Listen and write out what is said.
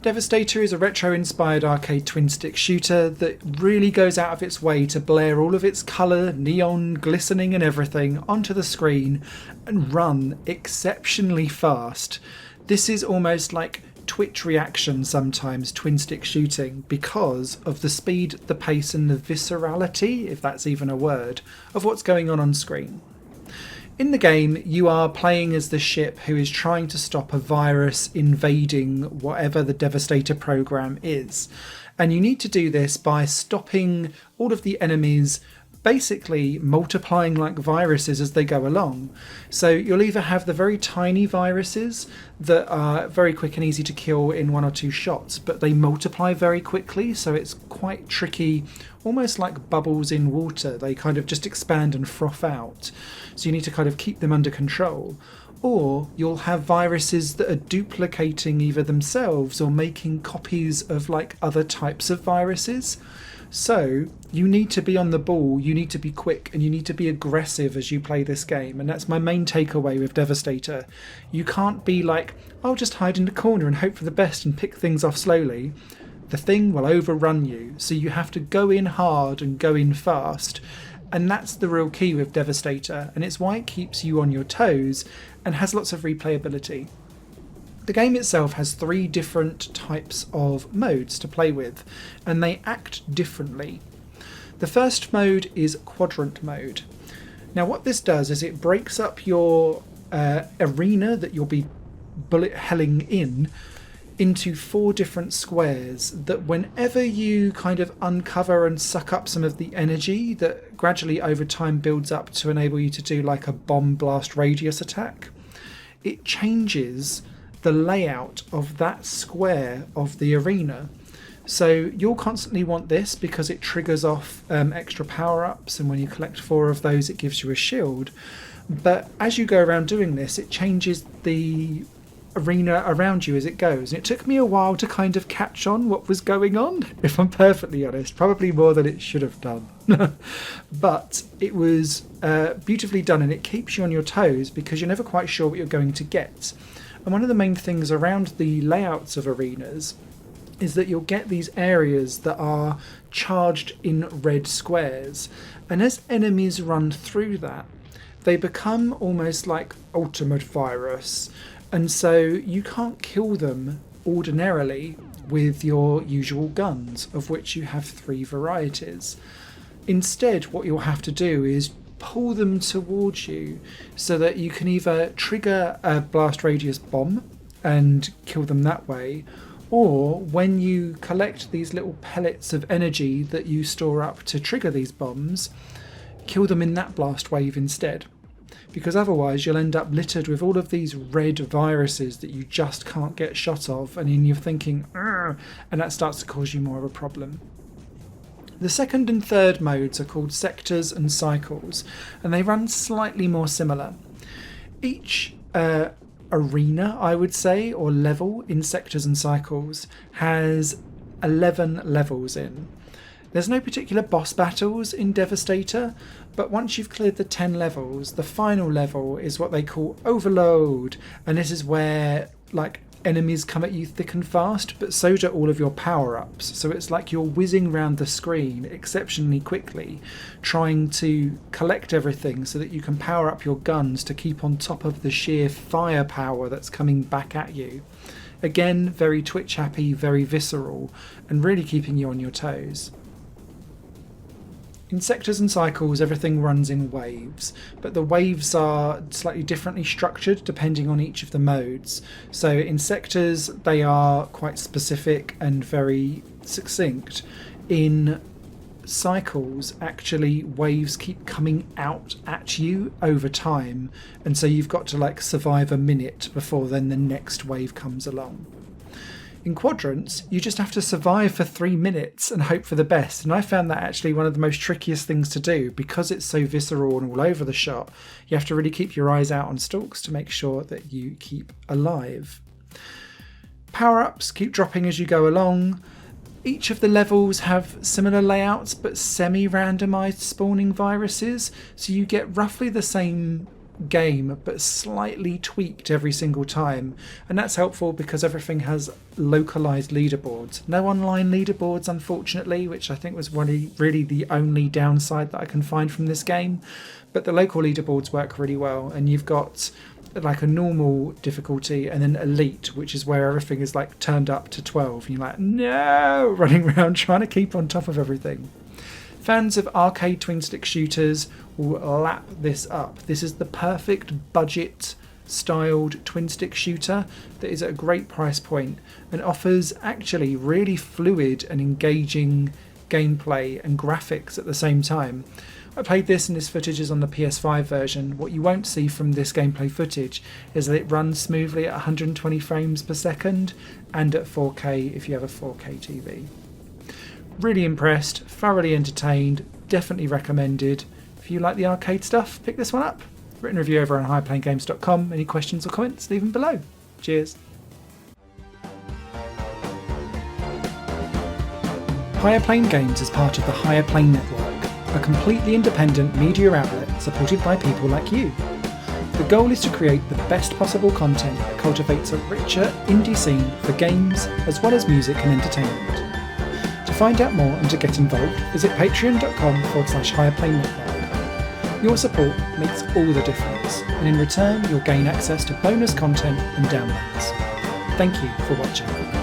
Devastator is a retro-inspired arcade twin-stick shooter that really goes out of its way to blare all of its colour, neon, glistening and everything onto the screen and run exceptionally fast. This is almost like Twitch reaction sometimes, twin-stick shooting, because of the speed, the pace and the viscerality, if that's even a word, of what's going on screen. In the game, you are playing as the ship who is trying to stop a virus invading whatever the Devastator program is. And you need to do this by stopping all of the enemies basically multiplying like viruses as they go along. So you'll either have the very tiny viruses that are very quick and easy to kill in 1 or 2 shots, but they multiply very quickly, so it's quite tricky, almost like bubbles in water. They kind of just expand and froth out. So you need to kind of keep them under control. Or you'll have viruses that are duplicating either themselves or making copies of like other types of viruses. So you need to be on the ball, you need to be quick, and you need to be aggressive as you play this game. And that's my main takeaway with Devastator. You can't be like, I'll just hide in the corner and hope for the best and pick things off slowly. The thing will overrun you. So you have to go in hard and go in fast. And that's the real key with Devastator. And it's why it keeps you on your toes and has lots of replayability. The game itself has 3 different types of modes to play with, and they act differently. The first mode is Quadrant Mode. Now what this does is it breaks up your arena that you'll be bullet helling in into 4 different squares that whenever you kind of uncover and suck up some of the energy that gradually over time builds up to enable you to do like a bomb blast radius attack, it changes the layout of that square of the arena. So you'll constantly want this because it triggers off extra power-ups, and when you collect 4 of those it gives you a shield. But as you go around doing this, it changes the arena around you as it goes, and it took me a while to kind of catch on what was going on, if I'm perfectly honest, probably more than it should have done. But it was beautifully done, and it keeps you on your toes because you're never quite sure what you're going to get. And one of the main things around the layouts of arenas is that you'll get these areas that are charged in red squares, and as enemies run through that, they become almost like ultimate virus, and so you can't kill them ordinarily with your usual guns, of which you have 3 varieties. Instead, what you'll have to do is pull them towards you so that you can either trigger a blast radius bomb and kill them that way, or when you collect these little pellets of energy that you store up to trigger these bombs, kill them in that blast wave instead. Because otherwise you'll end up littered with all of these red viruses that you just can't get shot of, and then you're thinking, "Argh," and that starts to cause you more of a problem. The second and third modes are called sectors and cycles, and they run slightly more similar. Each arena, I would say, or level in sectors and cycles has 11 levels in. There's no particular boss battles in Devastator, but once you've cleared the 10 levels, the final level is what they call Overload, and this is where like enemies come at you thick and fast, but so do all of your power-ups. So it's like you're whizzing around the screen exceptionally quickly, trying to collect everything so that you can power up your guns to keep on top of the sheer firepower that's coming back at you. Again, very Twitch happy, very visceral, and really keeping you on your toes. In sectors and cycles, everything runs in waves, but the waves are slightly differently structured depending on each of the modes. So in sectors, they are quite specific and very succinct. In cycles, actually, waves keep coming out at you over time, and so you've got to like survive a minute before then the next wave comes along. In quadrants, you just have to survive for 3 minutes and hope for the best, and I found that actually one of the most trickiest things to do because it's so visceral and all over the shop. You have to really keep your eyes out on stalks to make sure that you keep alive. Power-ups keep dropping as you go along. Each of the levels have similar layouts but semi-randomised spawning viruses, so you get roughly the same game but slightly tweaked every single time, and that's helpful because everything has localized leaderboards. No online leaderboards, unfortunately, which I think was really the only downside that I can find from this game, but the local leaderboards work really well, and you've got like a normal difficulty and then elite, which is where everything is like turned up to 12 and you're like, no, running around trying to keep on top of everything. Fans of arcade twin stick shooters will lap this up. This is the perfect budget styled twin stick shooter that is at a great price point and offers actually really fluid and engaging gameplay and graphics at the same time. I played this and this footage is on the PS5 version. What you won't see from this gameplay footage is that it runs smoothly at 120 frames per second and at 4K if you have a 4K TV. Really impressed, thoroughly entertained, definitely recommended. If you like the arcade stuff, pick this one up. Written review over on highplayinggames.com. Any questions or comments, leave them below. Cheers. Higher Plane Games is part of the Higher Plane Network, a completely independent media outlet supported by people like you. The goal is to create the best possible content that cultivates a richer indie scene for games as well as music and entertainment. To find out more and to get involved, visit patreon.com/higherplane-network. Your support makes all the difference, and in return you'll gain access to bonus content and downloads. Thank you for watching.